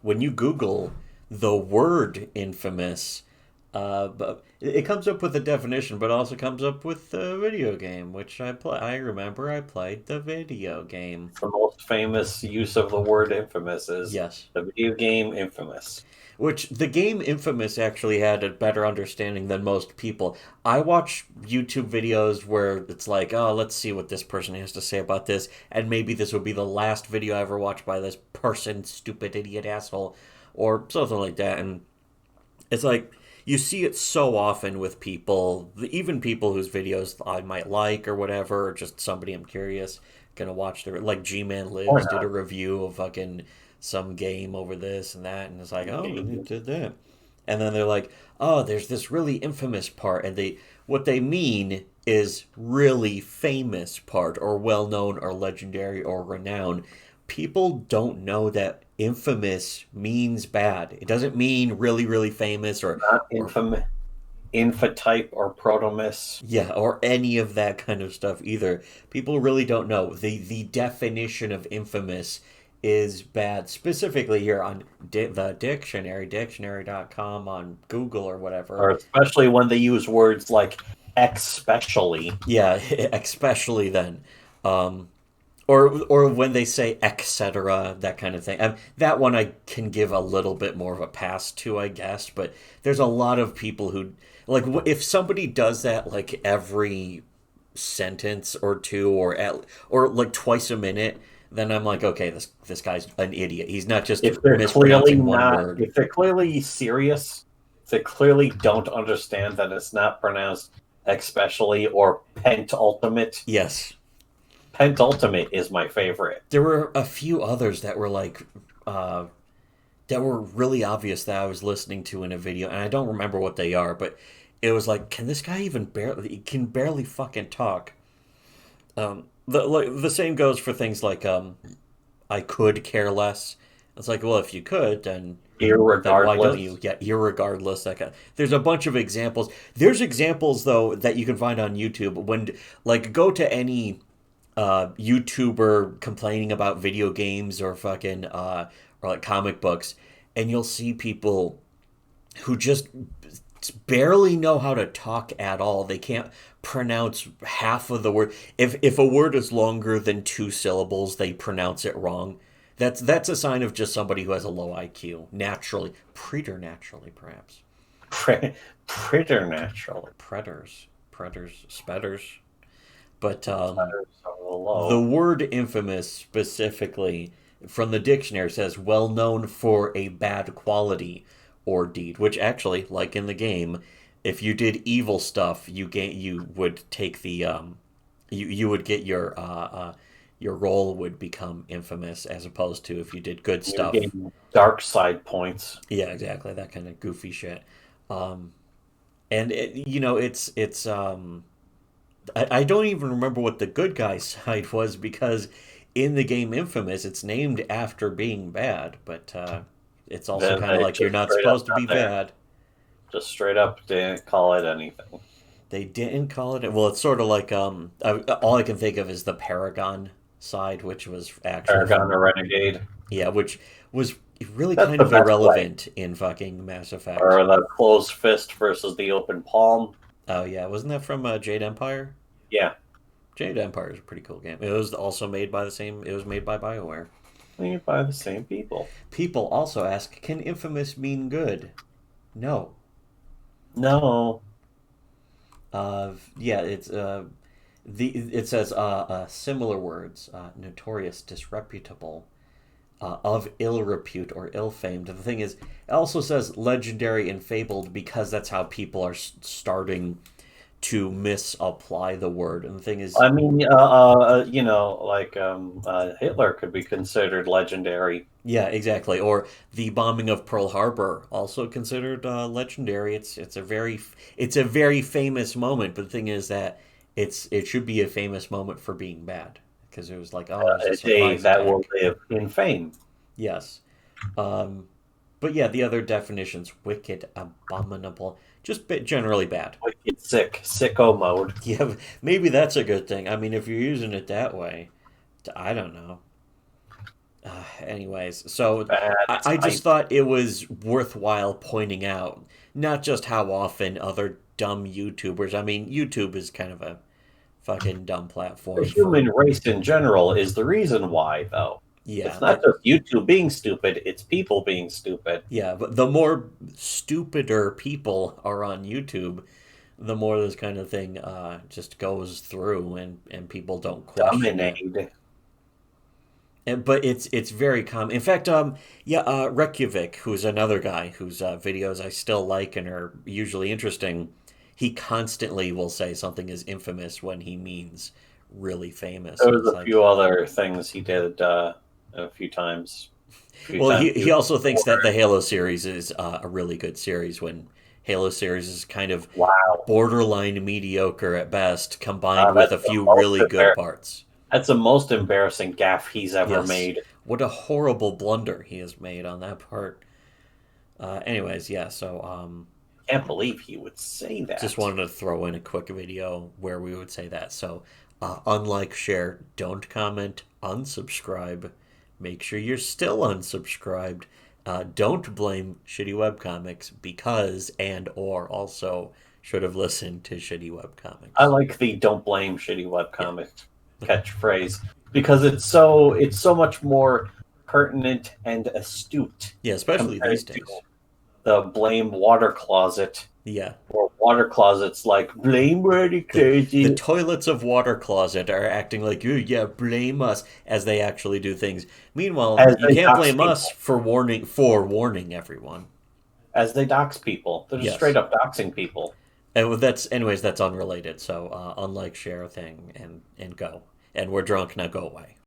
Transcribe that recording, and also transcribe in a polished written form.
when you Google the word infamous, but it comes up with a definition, but also comes up with the video game, which I play. I remember I played the video game. The most famous use of the word infamous is Yes. the video game Infamous. Which the game Infamous actually had a better understanding than most people. I watch YouTube videos where it's like, oh, let's see what this person has to say about this, and maybe this will be the last video I ever watched by this person, stupid idiot asshole, or something like that. And it's like you see it so often with people, even people whose videos I might like or whatever, or just somebody I'm curious gonna watch their like G Man Or Lives did a review of fucking some game over this and that, and it's like, oh, they not. did that, and then they're like, oh, there's this really infamous part, and they what they mean is really famous part or well known or legendary or renowned. People don't know that infamous means bad. It doesn't mean really, really famous Not or Infotype or Protomus. yeah, or any of that kind of stuff either. People really don't know. The definition of infamous is bad. Specifically here on the dictionary, dictionary.com on Google or whatever. Or especially when they use words like especially. Yeah, especially then. Um, or when they say etc., that kind of thing. That one I can give a little bit more of a pass to, I guess. But there's a lot of people who like if somebody does that like every sentence or two, or like twice a minute, then I'm like, okay, this guy's an idiot. He's not just mispronouncing one word. If they're clearly serious, if they clearly don't understand that it's not pronounced especially or pentultimate. Yes, Pentultimate is my favorite. there were a few others that were like. That were really obvious that I was listening to in a video, and I don't remember what they are, but it was like, can this guy even barely? He can barely fucking talk. The same goes for things like I could care less. It's like, well, if you could, then why don't Irregardless. you? Yeah, irregardless. There's a bunch of examples. There's examples though that you can find on YouTube when like go to any YouTuber complaining about video games or fucking or like comic books, and you'll see people who just barely know how to talk at all. They can't pronounce half of the word. If a word is longer than two syllables, they pronounce it wrong. That's a sign of just somebody who has a low IQ, naturally, preternaturally, perhaps. Preternatural. Predators, spetters. But the Low. word infamous specifically from the dictionary says well known for a bad quality or deed, which actually, like in the game, if you did evil stuff, you would take the you would get your role would become infamous as opposed to if you did good You're stuff. getting dark side points. Yeah, exactly, that kind of goofy shit. Um, and I don't even remember what the good guy side was because in the game Infamous, it's named after being bad, but it's also Then kind of they like you're just not straight up supposed to be got there. bad. Just straight up didn't call it anything. They didn't call it. Well, it's sort of like all I can think of is the Paragon side, which was actually Paragon from or Renegade. yeah, which was really That's kind the of best way. irrelevant in fucking Mass Effect. Or the closed fist versus the open palm. Oh yeah, wasn't that from Jade Empire? Yeah, Jade Empire is a pretty cool game. It was also made by the same. It was made by BioWare. made by the same people. People also ask, can infamous mean good? No. No, Yeah, it says similar words, notorious, disreputable, of ill repute or ill famed. The thing is, it also says legendary and fabled because that's how people are starting to misapply the word. And the thing is, I mean, like Hitler could be considered legendary. yeah, exactly. Or the bombing of Pearl Harbor, also considered legendary. It's a very famous moment. But the thing is that it should be a famous moment for being bad because it was like, oh, it was a A day surprise that will attack. live in fame. Yes, um, but yeah, the other definitions: wicked, abominable, just generally bad. Wicked sick, sicko mode. Yeah, maybe that's a good thing. I mean, if you're using it that way, I don't know. Anyways, so Bad I just type. thought it was worthwhile pointing out not just how often other dumb YouTubers. I mean, YouTube is kind of a fucking dumb The platform human for race in general is the reason why, though. yeah, It's not just YouTube being stupid, it's people being stupid. yeah. But the more stupider people are on YouTube, the more this kind of thing just goes through, and people don't question it. Dominate. But it's very common. In fact, yeah, Reykjavik, who's another guy whose videos I still like and are usually interesting, he constantly will say something is infamous when he means really famous, There and was it's a like, few other things he did a few times. A few well, times he also thinks that the ordered. Halo series is a really good series when Halo series is kind of Wow, borderline mediocre at best, combined with that's a few really good parts. that's the most embarrassing gaffe he's ever Yes, made. what a horrible blunder he has made on that part. Anyways, yeah, so Can't believe he would say just that. wanted to throw in a quick video where we would say that. So, unlike, share, don't comment, unsubscribe. Make sure you're still unsubscribed. Don't blame Shitty Webcomics because and or also should have listened to Shitty I Webcomics. like the "Don't blame shitty Yeah, webcomic" catchphrase because it's so much more pertinent and astute yeah, especially compared these to days. the blame water closet Yeah, or water closets like blame really the crazy. toilets of Water Closet are acting like, "Ooh, yeah, blame us," as they actually do things. Meanwhile, As you they can't dox blame us people. for warning everyone. As they dox people. They're just straight Yes. up doxing people. And anyways, that's unrelated. So unlike, share, thing, and go. And we're drunk now. Go away.